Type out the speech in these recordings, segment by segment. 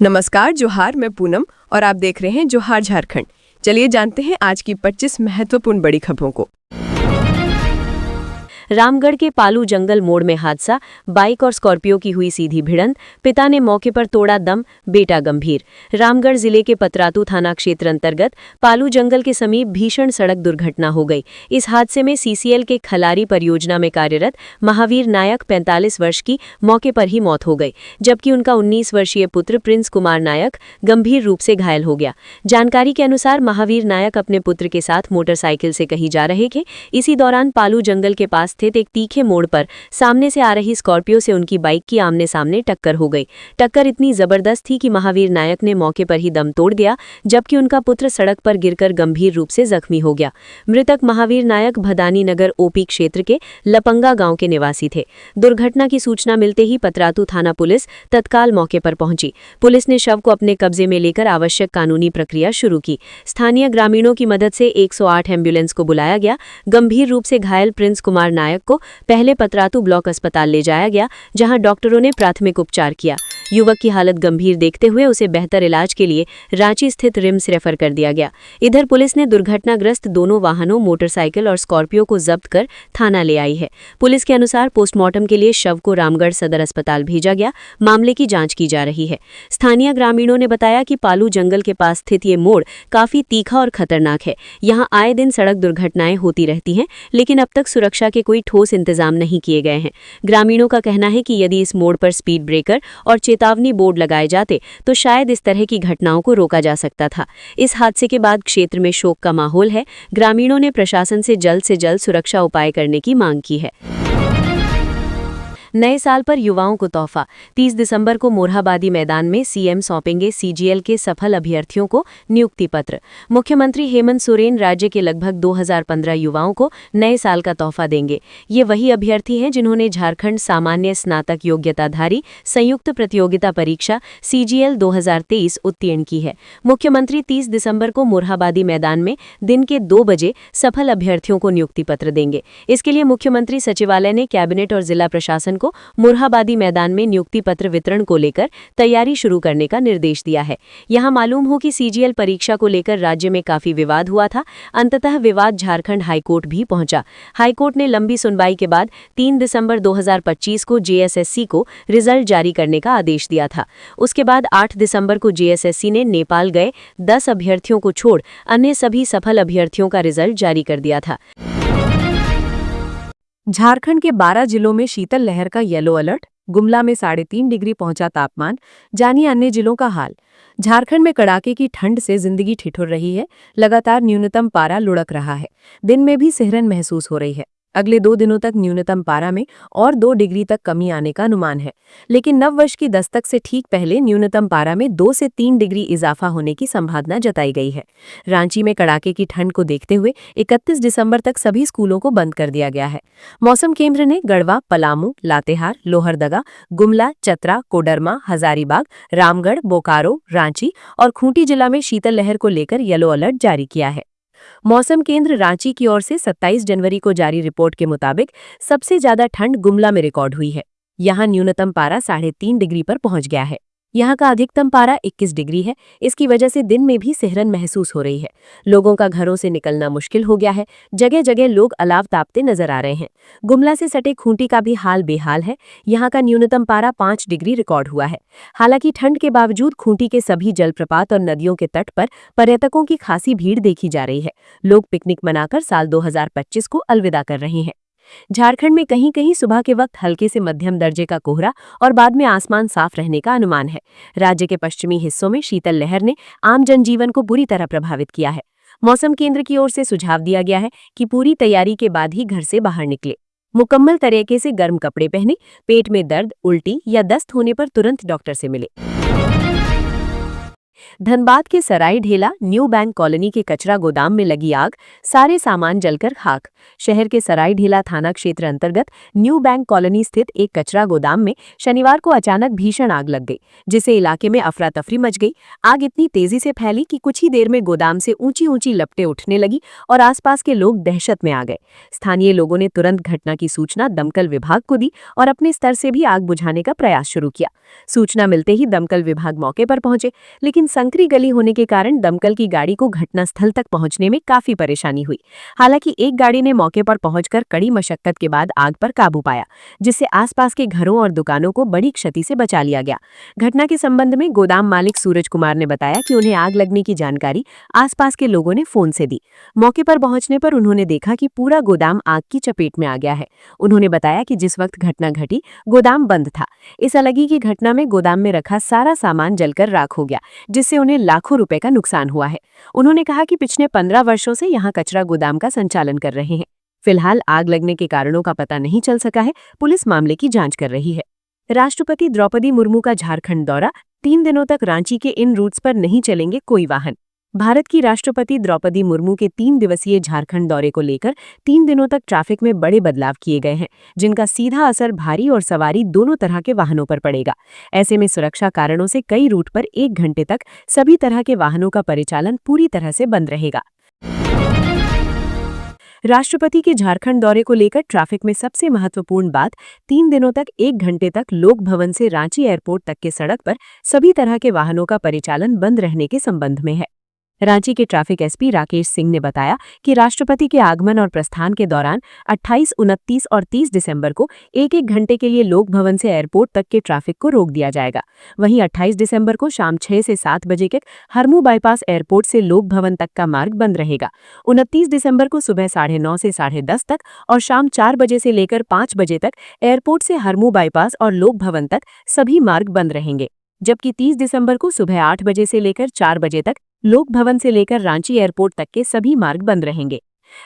नमस्कार, जोहार। मैं पूनम और आप देख रहे हैं जोहार झारखंड। चलिए जानते हैं आज की 25 महत्वपूर्ण बड़ी खबरों को। रामगढ़ के पालू जंगल मोड़ में हादसा, बाइक और स्कॉर्पियो की हुई सीधी भिड़ंत, पिता ने मौके पर तोड़ा दम, बेटा गंभीर। रामगढ़ जिले के पतरातू थाना क्षेत्र अंतर्गत पालू जंगल के समीप भीषण सड़क दुर्घटना हो गई। इस हादसे में सीसीएल के खलारी परियोजना में कार्यरत महावीर नायक 45 वर्ष की मौके पर ही मौत हो गई, जबकि उनका 19 वर्षीय पुत्र प्रिंस कुमार नायक गंभीर रूप से घायल हो गया। जानकारी के अनुसार महावीर नायक अपने पुत्र के साथ मोटरसाइकिल से कहीं जा रहे थे। इसी दौरान पालू जंगल के पास स्थित एक तीखे मोड़ पर सामने से आ रही स्कॉर्पियो से उनकी बाइक की आमने सामने टक्कर हो गई। टक्कर इतनी जबरदस्त थी कि महावीर नायक ने मौके पर ही दम तोड़ दिया, जबकि उनका पुत्र सड़क पर गिरकर गंभीर रूप से जख्मी हो गया। मृतक महावीर नायक भदानी नगर ओपी क्षेत्र के लपंगा गांव के निवासी थे। दुर्घटना की सूचना मिलते ही पतरातू थाना पुलिस तत्काल मौके पर पहुंची। पुलिस ने शव को अपने कब्जे में लेकर आवश्यक कानूनी प्रक्रिया शुरू की। स्थानीय ग्रामीणों की मदद से 108 एम्बुलेंस को बुलाया गया। गंभीर रूप से घायल प्रिंस कुमार नायक को पहले पतरातू ब्लॉक अस्पताल ले जाया गया, जहां डॉक्टरों ने प्राथमिक उपचार किया। युवक की हालत गंभीर देखते हुए उसे बेहतर इलाज के लिए रांची स्थित रिम्स रेफर कर दिया गया। इधर पुलिस ने दुर्घटनाग्रस्त दोनों वाहनों मोटरसाइकिल और स्कॉर्पियो को जब्त कर थाना ले आई है। पुलिस के अनुसार पोस्टमार्टम के लिए शव को रामगढ़ सदर अस्पताल भेजा गया। मामले की जांच की जा रही है। स्थानीय ग्रामीणों ने बताया कि पालू जंगल के पास स्थित ये मोड़ काफी तीखा और खतरनाक है। यहाँ आए दिन सड़क दुर्घटनाएं होती रहती हैं, लेकिन अब तक सुरक्षा के कोई ठोस इंतजाम नहीं किए गए हैं। ग्रामीणों का कहना है कि यदि इस मोड़ पर स्पीड ब्रेकर और चेतावनी बोर्ड लगाए जाते तो शायद इस तरह की घटनाओं को रोका जा सकता था। इस हादसे के बाद क्षेत्र में शोक का माहौल है। ग्रामीणों ने प्रशासन से जल्द सुरक्षा उपाय करने की मांग की है। नए साल पर युवाओं को तोहफा। 30 दिसंबर को मोरहाबादी मैदान में सीएम सौंपेंगे सीजीएल के सफल अभ्यर्थियों को नियुक्ति पत्र। मुख्यमंत्री हेमंत सोरेन राज्य के लगभग 2015 युवाओं को नए साल का तोहफा देंगे। ये वही अभ्यर्थी हैं जिन्होंने झारखंड सामान्य स्नातक योग्यताधारी संयुक्त प्रतियोगिता परीक्षा सीजीएल 2023 उत्तीर्ण की है। मुख्यमंत्री 30 दिसंबर को मोरहाबादी मैदान में दिन के 2 बजे सफल अभ्यर्थियों को नियुक्ति पत्र देंगे। इसके लिए मुख्यमंत्री सचिवालय ने कैबिनेट और जिला प्रशासन को मोरहाबादी मैदान में नियुक्ति पत्र वितरण को लेकर तैयारी शुरू करने का निर्देश दिया है। यहां मालूम हो कि सीजीएल परीक्षा को लेकर राज्य में काफी विवाद हुआ था। अंततः विवाद झारखंड हाईकोर्ट भी पहुंचा। हाईकोर्ट ने लंबी सुनवाई के बाद 3 दिसंबर 2025 को जेएसएससी को रिजल्ट जारी करने का आदेश दिया था। उसके बाद 8 दिसंबर को जेएसएससी ने नेपाल गए 10 अभ्यर्थियों को छोड़ अन्य सभी सफल अभ्यर्थियों का रिजल्ट जारी कर दिया था। झारखंड के 12 जिलों में शीतल लहर का येलो अलर्ट। गुमला में 3.5 डिग्री पहुंचा तापमान। जानिए अन्य जिलों का हाल। झारखंड में कड़ाके की ठंड से जिंदगी ठिठुर रही है। लगातार न्यूनतम पारा लुढ़क रहा है। दिन में भी सिहरन महसूस हो रही है। अगले 2 दिनों तक न्यूनतम पारा में और 2 डिग्री तक कमी आने का अनुमान है, लेकिन नववर्ष की दस्तक से ठीक पहले न्यूनतम पारा में 2 से 3 डिग्री इजाफा होने की संभावना जताई गई है। रांची में कड़ाके की ठंड को देखते हुए 31 दिसंबर तक सभी स्कूलों को बंद कर दिया गया है। मौसम केंद्र ने गढ़वा, पलामू, लातेहार, लोहरदगा, गुमला, चतरा, कोडरमा, हजारीबाग, रामगढ़, बोकारो, रांची और खूंटी जिला में शीतल लहर को लेकर येलो अलर्ट जारी किया है। मौसम केंद्र रांची की ओर से 27 जनवरी को जारी रिपोर्ट के मुताबिक सबसे ज्यादा ठंड गुमला में रिकॉर्ड हुई है। यहां न्यूनतम पारा 3.5 डिग्री पर पहुंच गया है। यहां का अधिकतम पारा 21 डिग्री है। इसकी वजह से दिन में भी सिहरन महसूस हो रही है। लोगों का घरों से निकलना मुश्किल हो गया है। जगह जगह लोग अलाव तापते नजर आ रहे हैं। गुमला से सटे खूंटी का भी हाल बेहाल है। यहां का न्यूनतम पारा 5 डिग्री रिकॉर्ड हुआ है। हालांकि ठंड के बावजूद खूंटी के सभी जलप्रपात और नदियों के तट पर पर्यटकों की खासी भीड़ देखी जा रही है। लोग पिकनिक मनाकर साल 2025 को अलविदा कर रहे हैं। झारखंड में कहीं कहीं सुबह के वक्त हल्के से मध्यम दर्जे का कोहरा और बाद में आसमान साफ रहने का अनुमान है। राज्य के पश्चिमी हिस्सों में शीतल लहर ने आम जनजीवन को बुरी तरह प्रभावित किया है। मौसम केंद्र की ओर से सुझाव दिया गया है कि पूरी तैयारी के बाद ही घर से बाहर निकले। मुकम्मल तरीके से गर्म कपड़े पहने। पेट में दर्द, उल्टी या दस्त होने पर तुरंत डॉक्टर से मिले। धनबाद के सराय ढेला न्यू बैंक कॉलोनी के कचरा गोदाम में लगी आग, सारे सामान जलकर खाक। शहर के सराय ढेला थाना क्षेत्र अंतर्गत न्यू बैंक कॉलोनी स्थित एक कचरा गोदाम में शनिवार को अचानक भीषण आग लग गई, जिससे इलाके में अफरा तफरी मच गई। आग इतनी तेजी से फैली कि कुछ ही देर में गोदाम से ऊंची ऊंची लपटें उठने लगी और आसपास के लोग दहशत में आ गए। स्थानीय लोगों ने तुरंत घटना की सूचना दमकल विभाग को दी और अपने स्तर से भी आग बुझाने का प्रयास शुरू किया। सूचना मिलते ही दमकल विभाग मौके पर पहुंचे, लेकिन संकरी गली होने के कारण दमकल की गाड़ी को घटनास्थल तक पहुंचने में काफी परेशानी हुई। हालांकि एक गाड़ी ने मौके पर पहुंचकर कड़ी मशक्कत के बाद आग पर काबू पाया, जिससे आसपास के घरों और दुकानों को बड़ी क्षति से बचा लिया गया। घटना के संबंध में गोदाम मालिक सूरज कुमार ने बताया कि उन्हें आग लगने की जानकारी आसपास के लोगों ने फोन से दी। मौके पर पहुंचने पर उन्होंने देखा कि पूरा गोदाम आग की चपेट में आ गया है। उन्होंने बताया कि जिस वक्त घटना घटी गोदाम बंद था। इस अलगी की घटना में गोदाम में रखा सारा सामान जलकर राख हो गया, जिससे उन्हें लाखों रुपए का नुकसान हुआ है। उन्होंने कहा कि पिछले 15 वर्षों से यहां कचरा गोदाम का संचालन कर रहे हैं। फिलहाल आग लगने के कारणों का पता नहीं चल सका है। पुलिस मामले की जांच कर रही है। राष्ट्रपति द्रौपदी मुर्मू का झारखंड दौरा, 3 दिनों तक रांची के इन रूट्स पर नहीं चलेंगे कोई वाहन। भारत की राष्ट्रपति द्रौपदी मुर्मू के 3 दिवसीय झारखंड दौरे को लेकर 3 दिनों तक ट्रैफिक में बड़े बदलाव किए गए हैं, जिनका सीधा असर भारी और सवारी दोनों तरह के वाहनों पर पड़ेगा। ऐसे में सुरक्षा कारणों से कई रूट पर 1 घंटे तक सभी तरह के वाहनों का परिचालन पूरी तरह से बंद रहेगा। राष्ट्रपति के झारखंड दौरे को लेकर ट्रैफिक में सबसे महत्वपूर्ण बात 3 दिनों तक 1 घंटे तक लोक भवन से रांची एयरपोर्ट तक के सड़क पर सभी तरह के वाहनों का परिचालन बंद रहने के संबंध में है। रांची के ट्रैफिक एसपी राकेश सिंह ने बताया कि राष्ट्रपति के आगमन और प्रस्थान के दौरान 28, 29 और 30 दिसंबर को 1-1 घंटे के लिए लोक भवन से एयरपोर्ट तक के ट्रैफिक को रोक दिया जाएगा। वहीं 28 दिसंबर को शाम 6 से 7 बजे तक हरमू बाईपास एयरपोर्ट से लोक भवन तक का मार्ग बंद रहेगा। 29 दिसंबर को सुबह 9:30 से 10:30 तक और शाम 4 बजे से लेकर 5 बजे तक एयरपोर्ट से हरमू बाईपास और लोक भवन तक सभी मार्ग बंद रहेंगे। जबकि 30 दिसंबर को सुबह 8 बजे से लेकर 4 बजे तक लोक भवन से लेकर रांची एयरपोर्ट तक के सभी मार्ग बंद रहेंगे।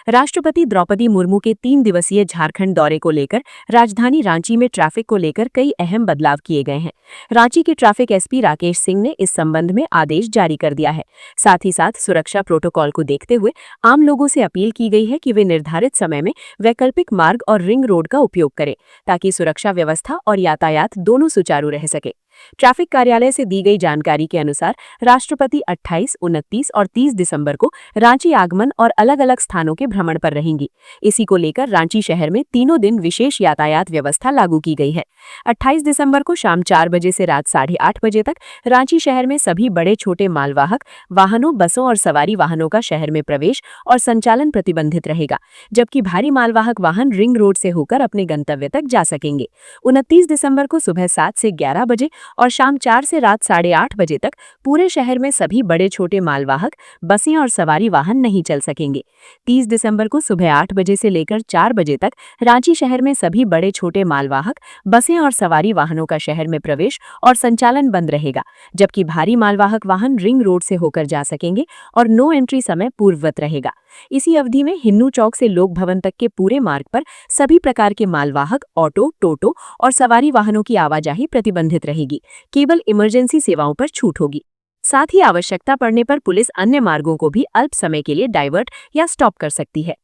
राष्ट्रपति द्रौपदी मुर्मू के 3 दिवसीय झारखंड दौरे को लेकर राजधानी रांची में ट्रैफिक को लेकर कई अहम बदलाव किए गए हैं। रांची के ट्रैफिक एसपी राकेश सिंह ने इस संबंध में आदेश जारी कर दिया है। साथ ही साथ सुरक्षा प्रोटोकॉल को देखते हुए आम लोगों से अपील की गई है कि वे निर्धारित समय में वैकल्पिक मार्ग और रिंग रोड का उपयोग करें, ताकि सुरक्षा व्यवस्था और यातायात दोनों सुचारू रह सके। ट्रैफिक कार्यालय से दी गई जानकारी के अनुसार राष्ट्रपति 28, 29 और 30 दिसंबर को रांची आगमन और अलग अलग स्थानों के भ्रमण पर रहेंगी। इसी को लेकर रांची शहर में तीनों दिन विशेष यातायात व्यवस्था लागू की गई है। 28 दिसंबर को शाम 4 बजे से रात 8:30 बजे तक रांची शहर में सभी बड़े छोटे मालवाहक वाहनों, बसों और सवारी वाहनों का शहर में प्रवेश और संचालन प्रतिबंधित रहेगा, जबकि भारी मालवाहक वाहन रिंग रोड से होकर अपने गंतव्य तक जा सकेंगे। 29 दिसंबर को सुबह 7 से 11 बजे और शाम 4 से रात 8:30 बजे तक पूरे शहर में सभी बड़े छोटे मालवाहक बसें और सवारी वाहन नहीं चल सकेंगे। 30 दिसंबर को सुबह 8 बजे से लेकर 4 बजे तक रांची शहर में सभी बड़े छोटे मालवाहक बसें और सवारी वाहनों का शहर में प्रवेश और संचालन बंद रहेगा, जबकि भारी मालवाहक वाहन रिंग रोड से होकर जा सकेंगे और नो एंट्री समय पूर्ववत रहेगा। इसी अवधि में हिन्नू चौक से लोक भवन तक के पूरे मार्ग पर सभी प्रकार के मालवाहक, ऑटो, टोटो और सवारी वाहनों की आवाजाही प्रतिबंधित रहेगी। केवल इमरजेंसी सेवाओं पर छूट होगी। साथ ही आवश्यकता पड़ने पर पुलिस अन्य मार्गों को भी अल्प समय के लिए डाइवर्ट या स्टॉप कर सकती है।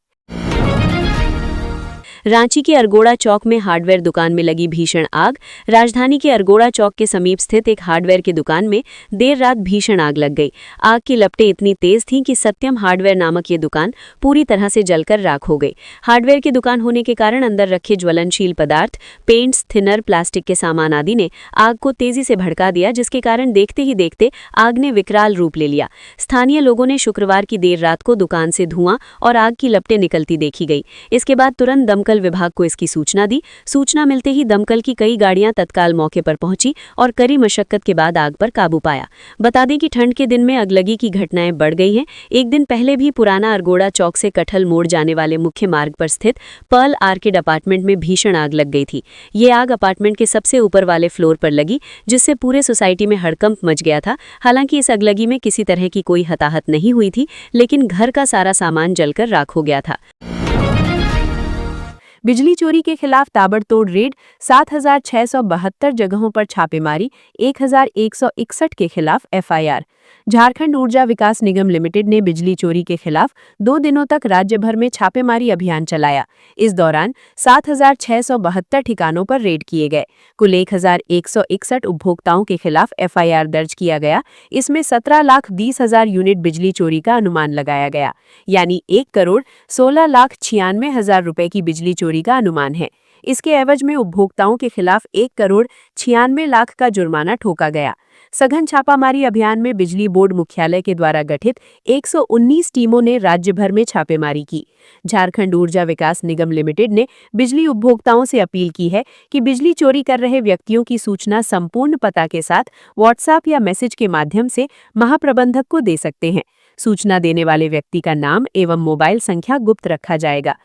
रांची के अरगोड़ा चौक में हार्डवेयर दुकान में लगी भीषण आग। राजधानी के अरगोड़ा चौक के समीप स्थित एक हार्डवेयर की दुकान में देर रात भीषण आग लग गई। आग की लपटें इतनी तेज थीं कि सत्यम हार्डवेयर नामक ये दुकान पूरी तरह से जलकर राख हो गई। हार्डवेयर की दुकान होने के कारण अंदर रखे ज्वलनशील पदार्थ, पेंट्स, थिनर, प्लास्टिक के सामान आदि ने आग को तेजी से भड़का दिया, जिसके कारण देखते ही देखते आग ने विकराल रूप ले लिया। स्थानीय लोगों ने शुक्रवार की देर रात को दुकान से धुआं और आग की लपटें निकलती देखी गई। इसके बाद तुरंत दमकल विभाग को इसकी सूचना दी। सूचना मिलते ही दमकल की कई गाड़ियां तत्काल मौके पर पहुंची और कड़ी मशक्कत के बाद आग पर काबू पाया। बता दें कि ठंड के दिन में अगलगी की घटनाएं बढ़ गई हैं। एक दिन पहले भी पुराना अरगोड़ा चौक से कटहल मोड़ जाने वाले मुख्य मार्ग पर स्थित पर्ल आर्किड अपार्टमेंट में भीषण आग लग गई थी। ये आग अपार्टमेंट के सबसे ऊपर वाले फ्लोर पर लगी, जिससे पूरे सोसाइटी में हड़कंप मच गया था। हालांकि इस अगलगी में किसी तरह की कोई हताहत नहीं हुई थी, लेकिन घर का सारा सामान जलकर राख हो गया था। बिजली चोरी के खिलाफ ताबड़तोड़ रेड, 7,672 जगहों पर छापेमारी, 1,161 के खिलाफ एफआईआर। झारखंड ऊर्जा विकास निगम लिमिटेड ने बिजली चोरी के खिलाफ 2 दिनों तक राज्य भर में छापेमारी अभियान चलाया। इस दौरान 7,672 ठिकानों पर रेड किए गए। कुल 1,161 उपभोक्ताओं के खिलाफ एफआईआर दर्ज किया गया। इसमें 17,20,000 यूनिट बिजली चोरी का अनुमान लगाया गया, यानी 1,16,96,000 रुपए की बिजली चोरी का अनुमान है। इसके एवज में उपभोक्ताओं के खिलाफ 1,96,00,000 का जुर्माना ठोका गया। सघन छापामारी अभियान में बिजली बोर्ड मुख्यालय के द्वारा गठित 119 टीमों ने राज्य भर में छापेमारी की। झारखंड ऊर्जा विकास निगम लिमिटेड ने बिजली उपभोक्ताओं से अपील की है कि बिजली चोरी कर रहे व्यक्तियों की सूचना संपूर्ण पता के साथ व्हाट्सएप या मैसेज के माध्यम से महाप्रबंधक को दे सकते हैं। सूचना देने वाले व्यक्ति का नाम एवं मोबाइल संख्या गुप्त रखा जाएगा।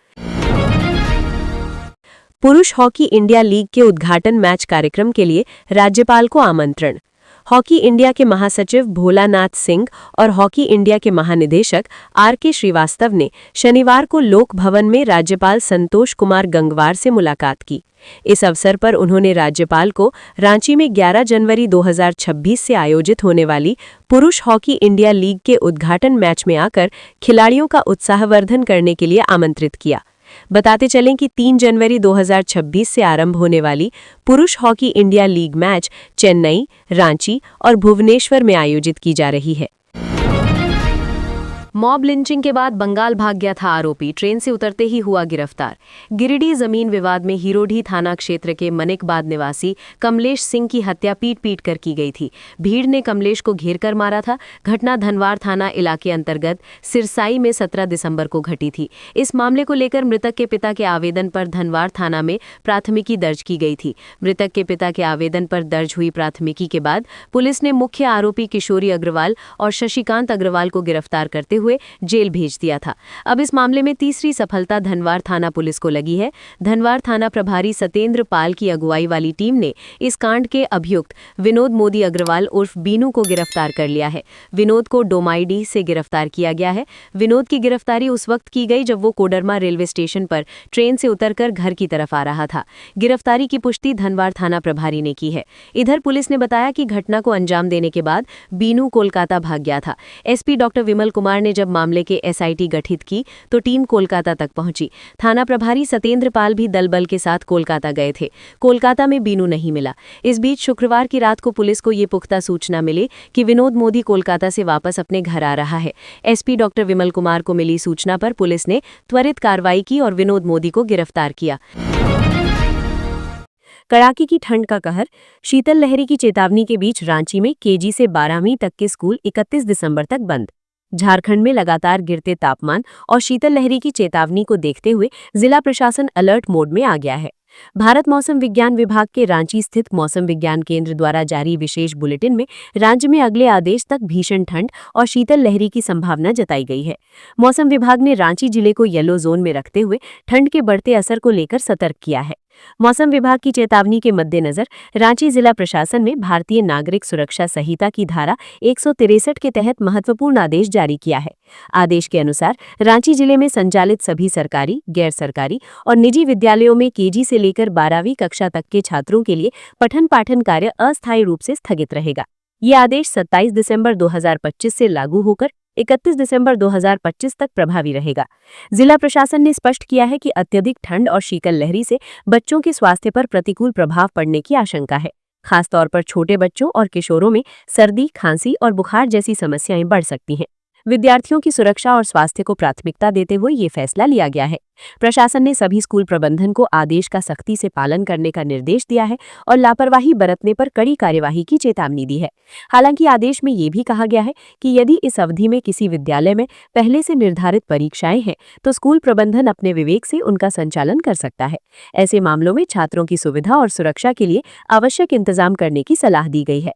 पुरुष हॉकी इंडिया लीग के उद्घाटन मैच कार्यक्रम के लिए राज्यपाल को आमंत्रण। हॉकी इंडिया के महासचिव भोलानाथ सिंह और हॉकी इंडिया के महानिदेशक आर.के. श्रीवास्तव ने शनिवार को लोक भवन में राज्यपाल संतोष कुमार गंगवार से मुलाकात की। इस अवसर पर उन्होंने राज्यपाल को रांची में 11 जनवरी 2026 से आयोजित होने वाली पुरुष हॉकी इंडिया लीग के उद्घाटन मैच में आकर खिलाड़ियों का उत्साहवर्धन करने के लिए आमंत्रित किया। बताते चलें कि 3 जनवरी 2026 से आरंभ होने वाली पुरुष hockey India league match Chennai, Ranchi और भुवनेश्वर में आयोजित की जा रही है। मॉब लिंचिंग के बाद बंगाल भाग गया था आरोपी, ट्रेन से उतरते ही हुआ गिरफ्तार। गिरिडीह जमीन विवाद में हीरोडीह थाना क्षेत्र के मनिकबाद निवासी कमलेश सिंह की हत्या पीट कर की गई थी। भीड़ ने कमलेश को घेर कर मारा था। घटना धनवार थाना इलाके अंतर्गत सिरसाई में 17 दिसंबर को घटी थी। इस मामले को लेकर मृतक के पिता के आवेदन पर धनवार थाना में प्राथमिकी दर्ज की गई थी। मृतक के पिता के आवेदन पर दर्ज हुई प्राथमिकी के बाद पुलिस ने मुख्य आरोपी किशोरी अग्रवाल और शशिकांत अग्रवाल को गिरफ्तार करते हुए जेल भेज दिया था। अब इस मामले में तीसरी सफलता धनवार थाना पुलिस को लगी है। धनवार थाना प्रभारी सतेंद्र पाल की अगुवाई वाली टीम ने इस कांड के अभियुक्त विनोद मोदी अग्रवाल उर्फ बीनू को गिरफ्तार कर लिया है। विनोद को डोमाईडीह से गिरफ्तार किया गया है। विनोद की गिरफ्तारी उस वक्त की गई जब वो कोडरमा रेलवे स्टेशन पर ट्रेन से उतरकर घर की तरफ आ रहा था। गिरफ्तारी की पुष्टि धनवार थाना प्रभारी ने की है। इधर पुलिस ने बताया कि घटना को अंजाम देने के बाद बीनू कोलकाता भाग गया था। एसपी डॉक्टर विमल कुमार ने जब मामले के एसआईटी गठित की तो टीम कोलकाता तक पहुंची। थाना प्रभारी सतेंद्र पाल भी दल बल के साथ कोलकाता गए थे। कोलकाता में बीनू नहीं मिला। इस बीच शुक्रवार की रात को पुलिस को ये पुख्ता सूचना मिली कि विनोद मोदी कोलकाता से वापस अपने घर आ रहा है। एसपी डॉक्टर विमल कुमार को मिली सूचना पर पुलिस ने त्वरित कार्रवाई की और विनोद मोदी को गिरफ्तार किया। कड़ाके की ठंड का कहर, शीतल लहरी की चेतावनी के बीच रांची में केजी से 12वीं तक के स्कूल 31 दिसंबर तक बंद। झारखंड में लगातार गिरते तापमान और शीतल लहरी की चेतावनी को देखते हुए जिला प्रशासन अलर्ट मोड में आ गया है। भारत मौसम विज्ञान विभाग के रांची स्थित मौसम विज्ञान केंद्र द्वारा जारी विशेष बुलेटिन में राज्य में अगले आदेश तक भीषण ठंड और शीतल लहरी की संभावना जताई गई है। मौसम विभाग ने रांची जिले को येलो जोन में रखते हुए ठंड के बढ़ते असर को लेकर सतर्क किया है। मौसम विभाग की चेतावनी के मद्देनजर रांची जिला प्रशासन ने भारतीय नागरिक सुरक्षा संहिता की धारा 163 के तहत महत्वपूर्ण आदेश जारी किया है। आदेश के अनुसार रांची जिले में संचालित सभी सरकारी, गैर सरकारी और निजी विद्यालयों में केजी से लेकर 12वीं कक्षा तक के छात्रों के लिए पठन पाठन कार्य अस्थायी रूप से स्थगित रहेगा। ये आदेश 27 दिसंबर 2025 से लागू होकर 31 दिसंबर 2025 तक प्रभावी रहेगा। जिला प्रशासन ने स्पष्ट किया है कि अत्यधिक ठंड और शीतल लहरी से बच्चों के स्वास्थ्य पर प्रतिकूल प्रभाव पड़ने की आशंका है। खासतौर पर छोटे बच्चों और किशोरों में सर्दी, खांसी और बुखार जैसी समस्याएं बढ़ सकती हैं। विद्यार्थियों की सुरक्षा और स्वास्थ्य को प्राथमिकता देते हुए ये फैसला लिया गया है। प्रशासन ने सभी स्कूल प्रबंधन को आदेश का सख्ती से पालन करने का निर्देश दिया है और लापरवाही बरतने पर कड़ी कार्यवाही की चेतावनी दी है। हालांकि आदेश में ये भी कहा गया है कि यदि इस अवधि में किसी विद्यालय में पहले से निर्धारित परीक्षाएं हैं तो स्कूल प्रबंधन अपने विवेक से उनका संचालन कर सकता है। ऐसे मामलों में छात्रों की सुविधा और सुरक्षा के लिए आवश्यक इंतजाम करने की सलाह दी गई है।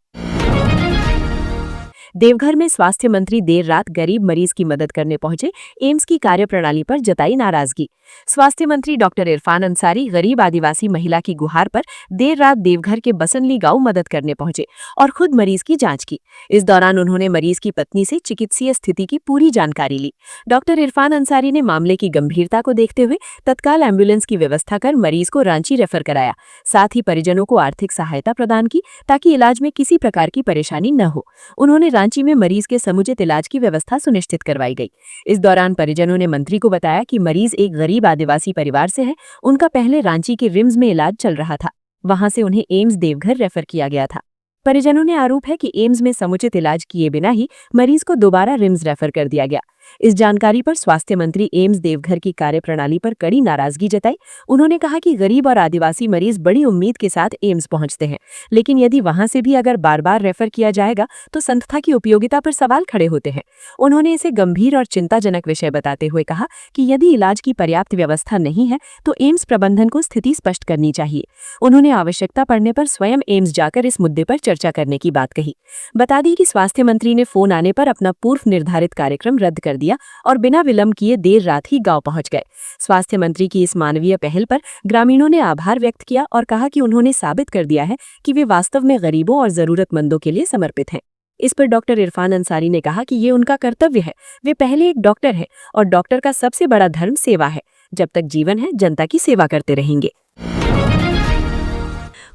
देवघर में स्वास्थ्य मंत्री देर रात गरीब मरीज की मदद करने पहुंचे, एम्स की कार्यप्रणाली पर जताई नाराजगी। स्वास्थ्य मंत्री डॉक्टर इरफान अंसारी गरीब आदिवासी महिला की गुहार पर देर रात देवघर के बसनली गांव मदद करने पहुंचे और खुद मरीज की जांच की। इस दौरान उन्होंने मरीज की पत्नी से चिकित्सीय स्थिति की पूरी जानकारी ली। डॉक्टर इरफान अंसारी ने मामले की गंभीरता को देखते हुए तत्काल एम्बुलेंस की व्यवस्था कर मरीज को रांची रेफर कराया। साथ ही परिजनों को आर्थिक सहायता प्रदान की ताकि इलाज में किसी प्रकार की परेशानी न हो। उन्होंने रांची में मरीज के समुचित इलाज की व्यवस्था सुनिश्चित करवाई गई। इस दौरान परिजनों ने मंत्री को बताया कि मरीज एक गरीब आदिवासी परिवार से है। उनका पहले रांची के रिम्स में इलाज चल रहा था, वहां से उन्हें एम्स देवघर रेफर किया गया था। परिजनों ने आरोप है कि एम्स में समुचित इलाज किए बिना ही मरीज को दोबारा रिम्स रेफर कर दिया गया। इस जानकारी पर स्वास्थ्य मंत्री एम्स देवघर की कार्यप्रणाली पर कड़ी नाराजगी जताई। उन्होंने कहा कि गरीब और आदिवासी मरीज बड़ी उम्मीद के साथ एम्स पहुंचते हैं, लेकिन यदि वहां से भी अगर बार बार रेफर किया जाएगा तो संस्था की उपयोगिता पर सवाल खड़े होते हैं। उन्होंने इसे गंभीर और चिंताजनक विषय बताते हुए कहा कि यदि इलाज की पर्याप्त व्यवस्था नहीं है तो एम्स प्रबंधन को स्थिति स्पष्ट करनी चाहिए। उन्होंने आवश्यकता पड़ने पर स्वयं एम्स जाकर इस मुद्दे पर चर्चा करने की बात कही। बता दी कि स्वास्थ्य मंत्री ने फोन आने पर अपना पूर्व निर्धारित कार्यक्रम रद्द कर दिया और बिना विलंब किए देर रात ही गांव पहुंच गए। स्वास्थ्य मंत्री की इस मानवीय पहल पर ग्रामीणों ने आभार व्यक्त किया और कहा कि उन्होंने साबित कर दिया है कि वे वास्तव में गरीबों और जरूरतमंदों के लिए समर्पित हैं। इस पर डॉक्टर इरफान अंसारी ने कहा कि ये उनका कर्तव्य है। वे पहले एक डॉक्टर हैं और डॉक्टर का सबसे बड़ा धर्म सेवा है। जब तक जीवन है जनता की सेवा करते रहेंगे।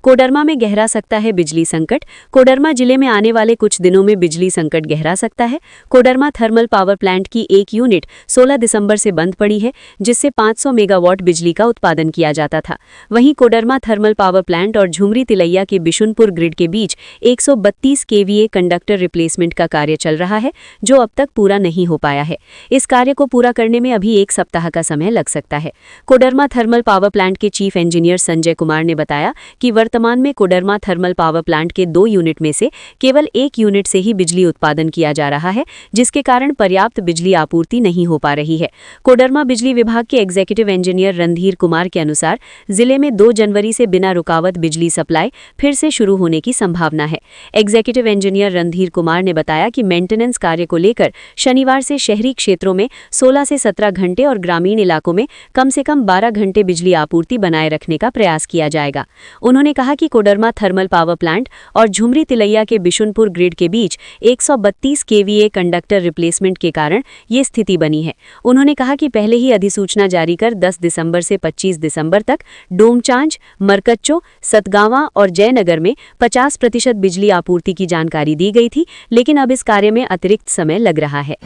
कोडरमा में गहरा सकता है बिजली संकट। कोडरमा जिले में आने वाले कुछ दिनों में बिजली संकट गहरा सकता है। कोडरमा थर्मल पावर प्लांट की एक यूनिट 16 दिसंबर से बंद पड़ी है, जिससे 500 मेगावाट बिजली का उत्पादन किया जाता था। वहीं कोडरमा थर्मल पावर प्लांट और झुमरी तिलैया के बिशुनपुर ग्रिड के बीच 132 केवीए कंडक्टर रिप्लेसमेंट का कार्य चल रहा है, जो अब तक पूरा नहीं हो पाया है। इस कार्य को पूरा करने में अभी 1 सप्ताह का समय लग सकता है। कोडरमा थर्मल पावर प्लांट के चीफ इंजीनियर संजय कुमार ने बताया कि वर्तमान में कोडरमा थर्मल पावर प्लांट के 2 यूनिट में से केवल 1 यूनिट से ही बिजली उत्पादन किया जा रहा है, जिसके कारण पर्याप्त बिजली आपूर्ति नहीं हो पा रही है। कोडरमा बिजली विभाग के एग्जीक्यूटिव इंजीनियर रणधीर कुमार के अनुसार जिले में 2 जनवरी से बिना रुकावट बिजली सप्लाई फिर से शुरू होने की संभावना है। एग्जीक्यूटिव इंजीनियर रणधीर कुमार ने बताया कि मेंटेनेंस कार्य को लेकर शनिवार से शहरी क्षेत्रों में 16 से 17 घंटे और ग्रामीण इलाकों में कम से कम 12 घंटे बिजली आपूर्ति बनाए रखने का प्रयास किया जाएगा। उन्होंने कहा कि कोडरमा थर्मल पावर प्लांट और झुमरी तिलैया के बिशुनपुर ग्रिड के बीच 132 केवीए कंडक्टर रिप्लेसमेंट के कारण ये स्थिति बनी है। उन्होंने कहा कि पहले ही अधिसूचना जारी कर 10 दिसंबर से 25 दिसंबर तक डोमचांच, मरकच्चो, सतगावा और जयनगर में 50% बिजली आपूर्ति की जानकारी दी गई थी, लेकिन अब इस कार्य में अतिरिक्त समय लग रहा है।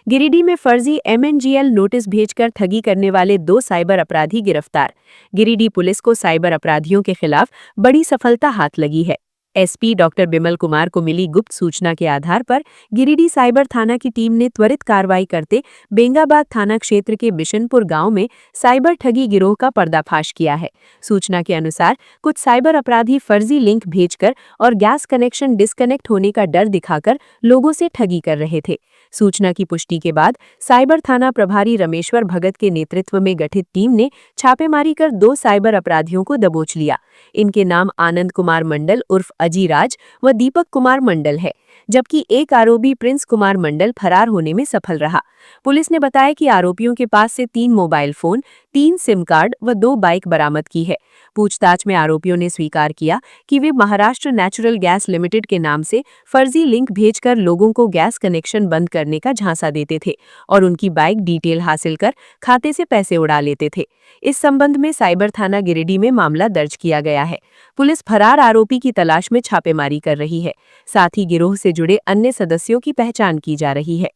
गिरिडीह में फर्जी MNGL नोटिस भेजकर ठगी करने वाले 2 साइबर अपराधी गिरफ्तार। गिरिडीह पुलिस को साइबर अपराधियों के खिलाफ बड़ी सफलता हाथ लगी है। SP डॉक्टर बिमल कुमार को मिली गुप्त सूचना के आधार पर गिरिडीह साइबर थाना की टीम ने त्वरित कार्रवाई करते बेंगाबाद थाना क्षेत्र के बिशनपुर गांव में साइबर ठगी गिरोह का पर्दाफाश किया है। सूचना के अनुसार कुछ साइबर अपराधी फर्जी लिंक भेजकर और गैस कनेक्शन डिस्कनेक्ट होने का डर दिखाकर लोगों से ठगी कर रहे थे। सूचना की पुष्टि के बाद साइबर थाना प्रभारी रमेश्वर भगत के नेतृत्व में गठित टीम ने छापेमारी कर 2 साइबर अपराधियों को दबोच लिया। इनके नाम आनंद कुमार मंडल उर्फ अजीराज व दीपक कुमार मंडल है, जबकि एक आरोपी प्रिंस कुमार मंडल फरार होने में सफल रहा। पुलिस ने बताया कि आरोपियों के पास से 3 मोबाइल फोन, 3 सिम कार्ड व 2 बाइक बरामद की है। पूछताछ में आरोपियों ने स्वीकार किया कि वे महाराष्ट्र नेचुरल गैस लिमिटेड के नाम से फर्जी लिंक भेजकर लोगों को गैस कनेक्शन बंद करने का झांसा देते थे और उनकी बाइक डिटेल हासिल कर खाते से पैसे उड़ा लेते थे। इस संबंध में साइबर थाना गिरिडीह में मामला दर्ज किया गया है। पुलिस फरार आरोपी की तलाश में छापेमारी कर रही है। साथ ही गिरोह से जुड़े अन्य सदस्यों की पहचान की जा रही है।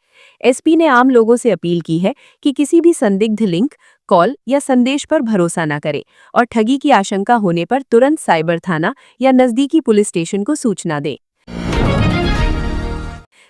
SP ने आम लोगों से अपील की है कि किसी भी संदिग्ध लिंक, कॉल या संदेश पर भरोसा न करें और ठगी की आशंका होने पर तुरंत साइबर थाना या नजदीकी पुलिस स्टेशन को सूचना दें।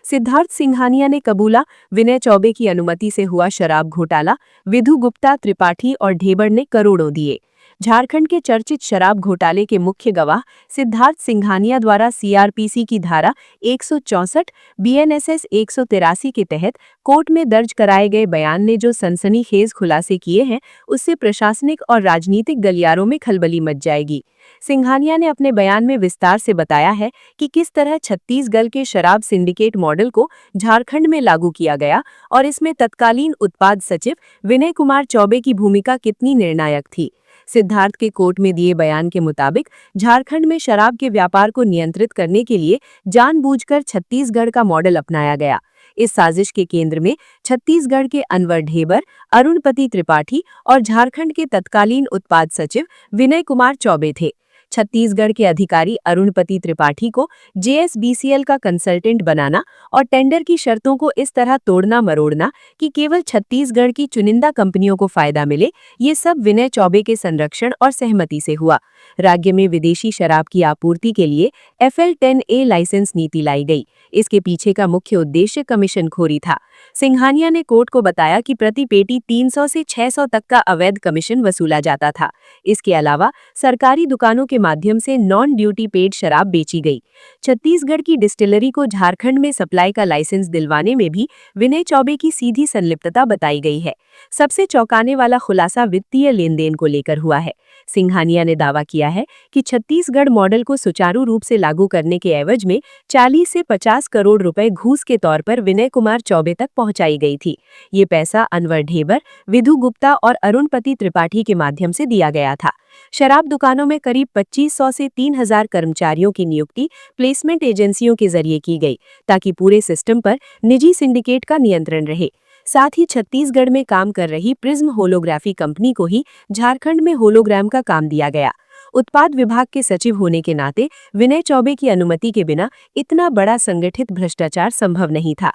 सिद्धार्थ सिंघानिया ने कबूला, विनय चौबे की अनुमति से हुआ शराब घोटाला, विधु गुप्ता, त्रिपाठी और ढेबर ने करोड़ों दिए। झारखंड के चर्चित शराब घोटाले के मुख्य गवाह सिद्धार्थ सिंघानिया द्वारा CRPC की धारा 164, BNSS 183 के तहत कोर्ट में दर्ज कराए गए बयान ने जो सनसनीखेज खुलासे किए हैं, उससे प्रशासनिक और राजनीतिक गलियारों में खलबली मच जाएगी। सिंघानिया ने अपने बयान में विस्तार से बताया है कि किस तरह छत्तीसगढ़ के शराब सिंडिकेट मॉडल को झारखंड में लागू किया गया और इसमें तत्कालीन उत्पाद सचिव विनय कुमार चौबे की भूमिका कितनी निर्णायक थी। सिद्धार्थ के कोर्ट में दिए बयान के मुताबिक झारखंड में शराब के व्यापार को नियंत्रित करने के लिए जानबूझकर छत्तीसगढ़ का मॉडल अपनाया गया। इस साजिश के केंद्र में छत्तीसगढ़ के अनवर ढेबर, अरुणपति त्रिपाठी और झारखंड के तत्कालीन उत्पाद सचिव विनय कुमार चौबे थे। छत्तीसगढ़ के अधिकारी अरुणपति त्रिपाठी को JSBCL का कंसल्टेंट बनाना और टेंडर की शर्तों को इस तरह तोड़ना मरोड़ना कि केवल छत्तीसगढ़ की चुनिंदा कंपनियों को फायदा मिले, ये सब विनय चौबे के संरक्षण और सहमति से हुआ। राज्य में विदेशी शराब की आपूर्ति के लिए FL10A लाइसेंस नीति लाई गई। इसके पीछे का मुख्य उद्देश्य कमीशनखोरी था। सिंघानिया ने कोर्ट को बताया कि प्रति पेटी 300 से 600 तक का अवैध कमीशन वसूला जाता था। इसके अलावा सरकारी दुकानों के माध्यम से नॉन ड्यूटी पेड शराब बेची गई। छत्तीसगढ़ की डिस्टिलरी को झारखंड में सप्लाई का लाइसेंस दिलवाने में भी विनय चौबे की सीधी संलिप्तता बताई गई है। सबसे चौंकाने वाला खुलासा वित्तीय लेनदेन को लेकर हुआ है। सिंघानिया ने दावा किया है कि छत्तीसगढ़ मॉडल को सुचारू रूप से लागू करने के एवज में 40 से 50 करोड़ रुपए घूस के तौर पर विनय कुमार चौबे तक पहुंचाई गई थी। ये पैसा अनवर ढेबर, विधु गुप्ता और अरुणपति त्रिपाठी के माध्यम से दिया गया था। शराब दुकानों में करीब 2500 से 3000 कर्मचारियों की नियुक्ति प्लेसमेंट एजेंसियों के जरिए की गई, ताकि पूरे सिस्टम पर निजी सिंडिकेट का नियंत्रण रहे। साथ ही छत्तीसगढ़ में काम कर रही प्रिज्म होलोग्राफी कंपनी को ही झारखंड में होलोग्राम का काम दिया गया। उत्पाद विभाग के सचिव होने के नाते विनय चौबे की अनुमति के बिना इतना बड़ा संगठित भ्रष्टाचार संभव नहीं था।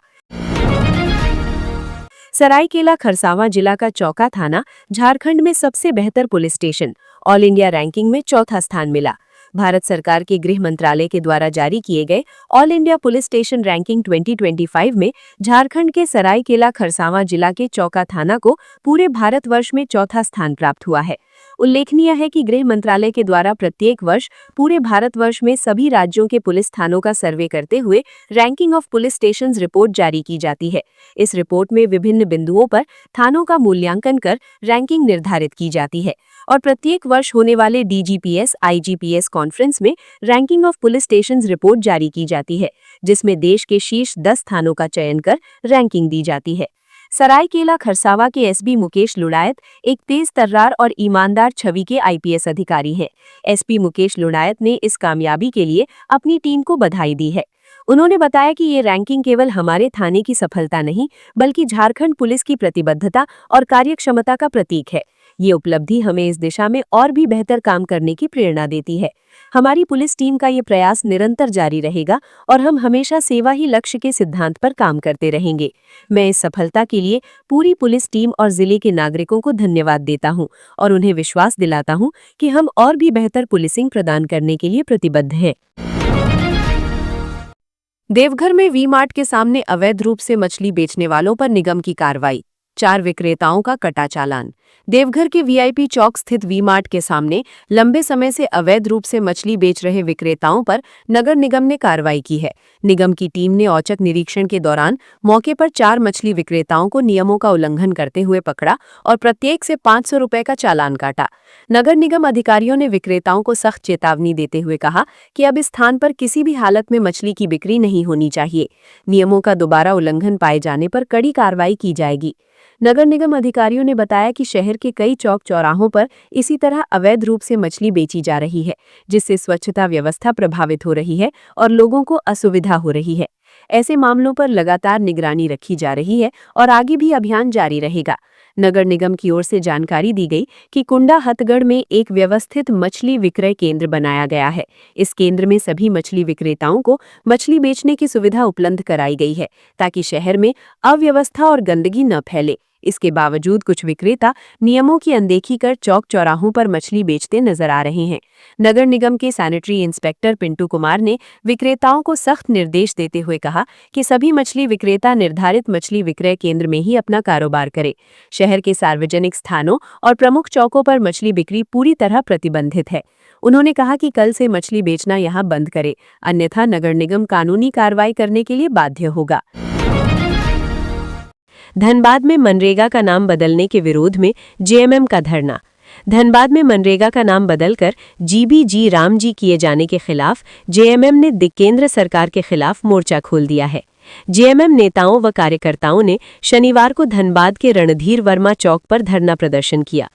सरायकेला खरसावां जिला का चौका थाना झारखंड में सबसे बेहतर police station all India ranking में चौथा स्थान मिला। भारत सरकार के गृह मंत्रालय के द्वारा जारी किए गए all India police station ranking 2025 में झारखंड के सरायकेला खरसावां जिला के चौका थाना को पूरे भारतवर्ष में चौथा स्थान प्राप्त हुआ है। उल्लेखनीय है कि गृह मंत्रालय के द्वारा प्रत्येक वर्ष पूरे भारतवर्ष में सभी राज्यों के पुलिस थानों का सर्वे करते हुए ranking of police stations report जारी की जाती है। इस रिपोर्ट में विभिन्न बिंदुओं पर थानों का मूल्यांकन कर रैंकिंग निर्धारित की जाती है और प्रत्येक वर्ष होने वाले DGPS IGPS कॉन्फ्रेंस में ranking of police stations report जारी की जाती है, जिसमें देश के शीर्ष 10 थानों का चयन कर रैंकिंग दी जाती है। सरायकेला खरसावा के SP मुकेश लुड़ायत एक तेज तर्रार और ईमानदार छवि के IPS अधिकारी हैं। SP मुकेश लुड़ायत ने इस कामयाबी के लिए अपनी टीम को बधाई दी है। उन्होंने बताया कि ये रैंकिंग केवल हमारे थाने की सफलता नहीं, बल्कि झारखंड पुलिस की प्रतिबद्धता और कार्यक्षमता का प्रतीक है। ये उपलब्धि हमें इस दिशा में और भी बेहतर काम करने की प्रेरणा देती है। हमारी पुलिस टीम का ये प्रयास निरंतर जारी रहेगा और हम हमेशा सेवा ही लक्ष्य के सिद्धांत पर काम करते रहेंगे। मैं इस सफलता के लिए पूरी पुलिस टीम और जिले के नागरिकों को धन्यवाद देता हूं और उन्हें विश्वास दिलाता हूं कि हम और भी बेहतर पुलिसिंग प्रदान करने के लिए प्रतिबद्ध हैं। देवघर में वी-मार्ट के सामने अवैध रूप से मछली बेचने वालों पर निगम की कार्रवाई, 4 विक्रेताओं का कटा चालान। देवघर के VIP चौक स्थित वी-मार्ट के सामने लंबे समय से अवैध रूप से मछली बेच रहे विक्रेताओं पर नगर निगम ने कार्रवाई की है। निगम की टीम ने औचक निरीक्षण के दौरान मौके पर 4 मछली विक्रेताओं को नियमों का उल्लंघन करते हुए पकड़ा और प्रत्येक से 500 रुपए का चालान काटा। नगर निगम अधिकारियों ने विक्रेताओं को सख्त चेतावनी देते हुए कहा कि अब इस स्थान पर किसी भी हालत में मछली की बिक्री नहीं होनी चाहिए। नियमों का दोबारा उल्लंघन पाए जाने पर कड़ी कार्रवाई की जाएगी। नगर निगम अधिकारियों ने बताया कि शहर के कई चौक चौराहों पर इसी तरह अवैध रूप से मछली बेची जा रही है, जिससे स्वच्छता व्यवस्था प्रभावित हो रही है और लोगों को असुविधा हो रही है। ऐसे मामलों पर लगातार निगरानी रखी जा रही है और आगे भी अभियान जारी रहेगा। नगर निगम की ओर से जानकारी दी गई कि कुंडा हथगढ़ में एक व्यवस्थित मछली विक्रय केंद्र बनाया गया है। इस केंद्र में सभी मछली विक्रेताओं को मछली बेचने की सुविधा उपलब्ध कराई गई है, ताकि शहर में अव्यवस्था और गंदगी न फैले। इसके बावजूद कुछ विक्रेता नियमों की अनदेखी कर चौक चौराहों पर मछली बेचते नजर आ रहे हैं। नगर निगम के सैनिटरी इंस्पेक्टर पिंटू कुमार ने विक्रेताओं को सख्त निर्देश देते हुए कहा कि सभी मछली विक्रेता निर्धारित मछली विक्रय केंद्र में ही अपना कारोबार करें। शहर के सार्वजनिक स्थानों और प्रमुख चौकों पर मछली बिक्री पूरी तरह प्रतिबंधित है। उन्होंने कहा कि कल से मछली बेचना यहां बंद करे, अन्यथा नगर निगम कानूनी कार्रवाई करने के लिए बाध्य होगा। धनबाद में मनरेगा का नाम बदलने के विरोध में JMM का धरना। धनबाद में मनरेगा का नाम बदलकर GBG रामजी किए जाने के खिलाफ JMM ने केंद्र सरकार के खिलाफ मोर्चा खोल दिया है। JMM नेताओं व कार्यकर्ताओं ने शनिवार को धनबाद के रणधीर वर्मा चौक पर धरना प्रदर्शन किया।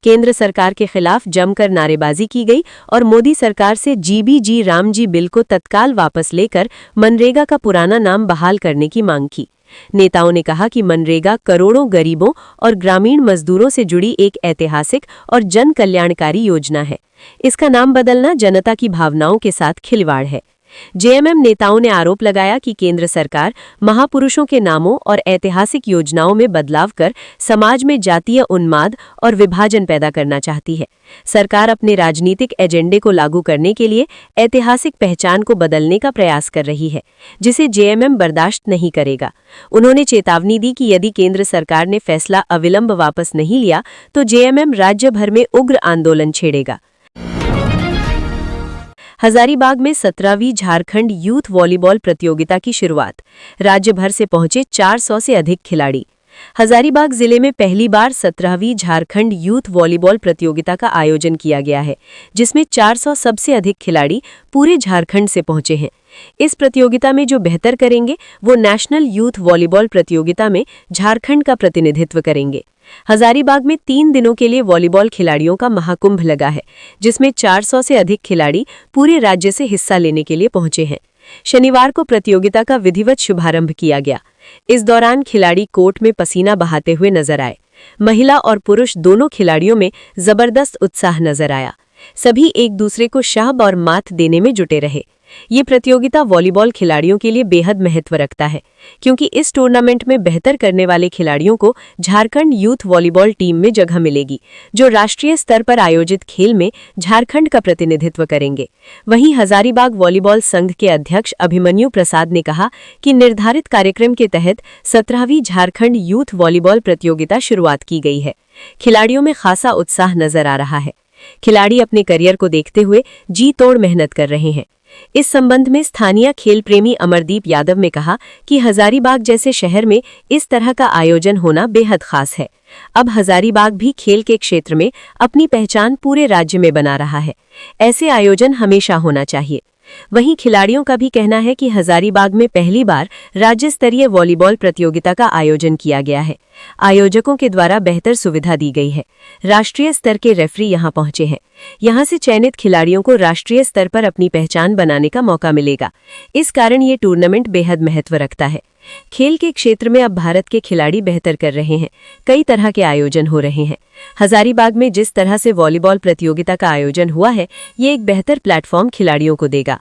केंद्र सरकार के खिलाफ जमकर नारेबाजी की गई और मोदी सरकार से GBG रामजी बिल को तत्काल वापस लेकर मनरेगा का पुराना नाम बहाल करने की मांग की। नेताओं ने कहा कि मनरेगा करोड़ों गरीबों और ग्रामीण मजदूरों से जुड़ी एक ऐतिहासिक और जन कल्याणकारी योजना है। इसका नाम बदलना जनता की भावनाओं के साथ खिलवाड़ है। जेएमएम नेताओं ने आरोप लगाया कि केंद्र सरकार महापुरुषों के नामों और ऐतिहासिक योजनाओं में बदलाव कर समाज में जातीय उन्माद और विभाजन पैदा करना चाहती है। सरकार अपने राजनीतिक एजेंडे को लागू करने के लिए ऐतिहासिक पहचान को बदलने का प्रयास कर रही है, जिसे जेएमएम बर्दाश्त नहीं करेगा। उन्होंने चेतावनी दी कि यदि केंद्र सरकार ने फैसला अविलंब वापस नहीं लिया तो जेएमएम राज्य भर में उग्र आंदोलन छेड़ेगा। हजारीबाग में 17वीं झारखंड यूथ वॉलीबॉल प्रतियोगिता की शुरुआत। राज्य भर से पहुंचे 400 से अधिक खिलाड़ी। हजारीबाग जिले में पहली बार 17वीं झारखंड यूथ वॉलीबॉल प्रतियोगिता का आयोजन किया गया है, जिसमें 400 सबसे अधिक खिलाड़ी पूरे झारखंड से पहुंचे हैं। इस प्रतियोगिता में जो बेहतर करेंगे वो नेशनल यूथ वॉलीबॉल प्रतियोगिता में झारखंड का प्रतिनिधित्व करेंगे। हजारीबाग में 3 दिनों के लिए वॉलीबॉल खिलाड़ियों का महाकुंभ लगा है, जिसमें 400 से अधिक खिलाड़ी पूरे राज्य से हिस्सा लेने के लिए पहुंचे हैं। शनिवार को प्रतियोगिता का विधिवत शुभारंभ किया गया। इस दौरान खिलाड़ी कोर्ट में पसीना बहाते हुए नजर आए। महिला और पुरुष दोनों खिलाड़ियों में जबरदस्त उत्साह नजर आया। सभी एक दूसरे को शाब और मात देने में जुटे रहे। ये प्रतियोगिता वॉलीबॉल खिलाड़ियों के लिए बेहद महत्व रखता है, क्योंकि इस टूर्नामेंट में बेहतर करने वाले खिलाड़ियों को झारखंड यूथ वॉलीबॉल टीम में जगह मिलेगी, जो राष्ट्रीय स्तर पर आयोजित खेल में झारखंड का प्रतिनिधित्व करेंगे। वहीं हजारीबाग वॉलीबॉल संघ के अध्यक्ष अभिमन्यु प्रसाद ने कहा कि निर्धारित कार्यक्रम के तहत 17वीं झारखंड यूथ वॉलीबॉल प्रतियोगिता शुरुआत की गई है। खिलाड़ियों में खासा उत्साह नजर आ रहा है। खिलाड़ी अपने करियर को देखते हुए जी तोड़ मेहनत कर रहे हैं। इस संबंध में स्थानीय खेल प्रेमी अमरदीप यादव ने कहा कि हजारीबाग जैसे शहर में इस तरह का आयोजन होना बेहद खास है। अब हजारीबाग भी खेल के क्षेत्र में अपनी पहचान पूरे राज्य में बना रहा है। ऐसे आयोजन हमेशा होना चाहिए। वहीं खिलाड़ियों का भी कहना है कि हजारीबाग में पहली बार राज्य स्तरीय वॉलीबॉल प्रतियोगिता का आयोजन किया गया है। आयोजकों के द्वारा बेहतर सुविधा दी गई है। राष्ट्रीय स्तर के रेफरी यहां पहुंचे हैं। यहां से चयनित खिलाड़ियों को राष्ट्रीय स्तर पर अपनी पहचान बनाने का मौका मिलेगा। इस कारण ये टूर्नामेंट बेहद महत्व रखता है। खेल के क्षेत्र में अब भारत के खिलाड़ी बेहतर कर रहे हैं। कई तरह के आयोजन हो रहे हैं। हजारीबाग में जिस तरह से वॉलीबॉल प्रतियोगिता का आयोजन हुआ है, ये एक बेहतर प्लेटफॉर्म खिलाड़ियों को देगा।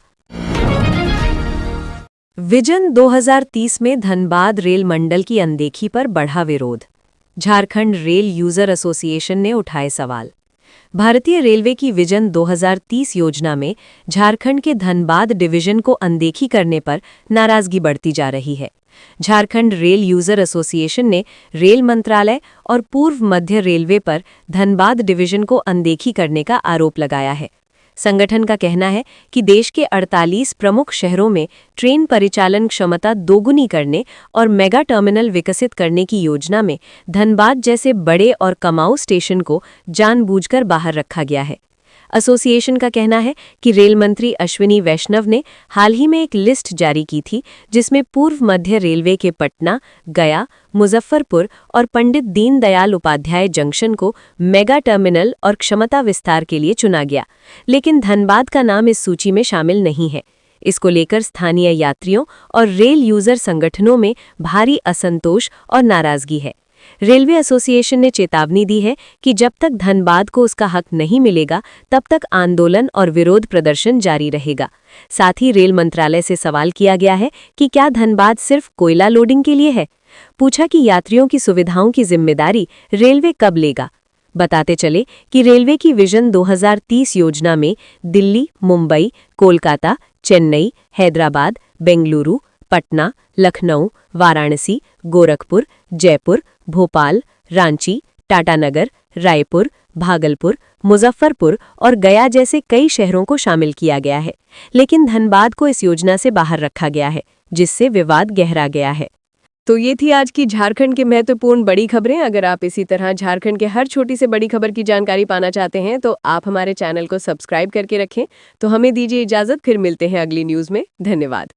विजन 2030 में धनबाद रेल मंडल की अनदेखी पर बढ़ा विरोध। झारखंड रेल यूजर एसोसिएशन ने उठाए सवाल। भारतीय रेलवे की विजन 2030 योजना में झारखंड के धनबाद डिवीजन को अनदेखी करने पर नाराजगी बढ़ती जा रही है। झारखंड रेल यूजर एसोसिएशन ने रेल मंत्रालय और पूर्व मध्य रेलवे पर धनबाद डिवीजन को अनदेखी करने का आरोप लगाया है। संगठन का कहना है कि देश के 48 प्रमुख शहरों में ट्रेन परिचालन क्षमता दोगुनी करने और मेगा टर्मिनल विकसित करने की योजना में धनबाद जैसे बड़े और कमाऊ स्टेशन को जानबूझकर बाहर रखा गया है। एसोसिएशन का कहना है कि रेल मंत्री अश्विनी वैष्णव ने हाल ही में एक लिस्ट जारी की थी, जिसमें पूर्व मध्य रेलवे के पटना, गया, मुजफ्फरपुर और पंडित दीनदयाल उपाध्याय जंक्शन को मेगा टर्मिनल और क्षमता विस्तार के लिए चुना गया, लेकिन धनबाद का नाम इस सूची में शामिल नहीं है। इसको लेकर स्थानीय यात्रियों और रेल यूजर संगठनों में भारी असंतोष और नाराजगी है। रेलवे एसोसिएशन ने चेतावनी दी है कि जब तक धनबाद को उसका हक नहीं मिलेगा, तब तक आंदोलन और विरोध प्रदर्शन जारी रहेगा। साथ ही रेल मंत्रालय से सवाल किया गया है कि क्या धनबाद सिर्फ कोयला लोडिंग के लिए है। पूछा कि यात्रियों की सुविधाओं की जिम्मेदारी रेलवे कब लेगा। बताते चले कि रेलवे की विजन 2030 योजना में दिल्ली, मुंबई, कोलकाता, चेन्नई, हैदराबाद, बेंगलुरु, पटना, लखनऊ, वाराणसी, गोरखपुर, जयपुर, भोपाल, रांची, टाटानगर, रायपुर, भागलपुर, मुजफ्फरपुर और गया जैसे कई शहरों को शामिल किया गया है, लेकिन धनबाद को इस योजना से बाहर रखा गया है, जिससे विवाद गहरा गया है। तो ये थी आज की झारखंड की महत्वपूर्ण बड़ी खबरें। अगर आप इसी तरह झारखंड के हर छोटी से बड़ी खबर की जानकारी पाना चाहते हैं तो आप हमारे चैनल को सब्सक्राइब करके रखें। तो हमें दीजिए इजाजत, फिर मिलते हैं अगली न्यूज़ में। धन्यवाद।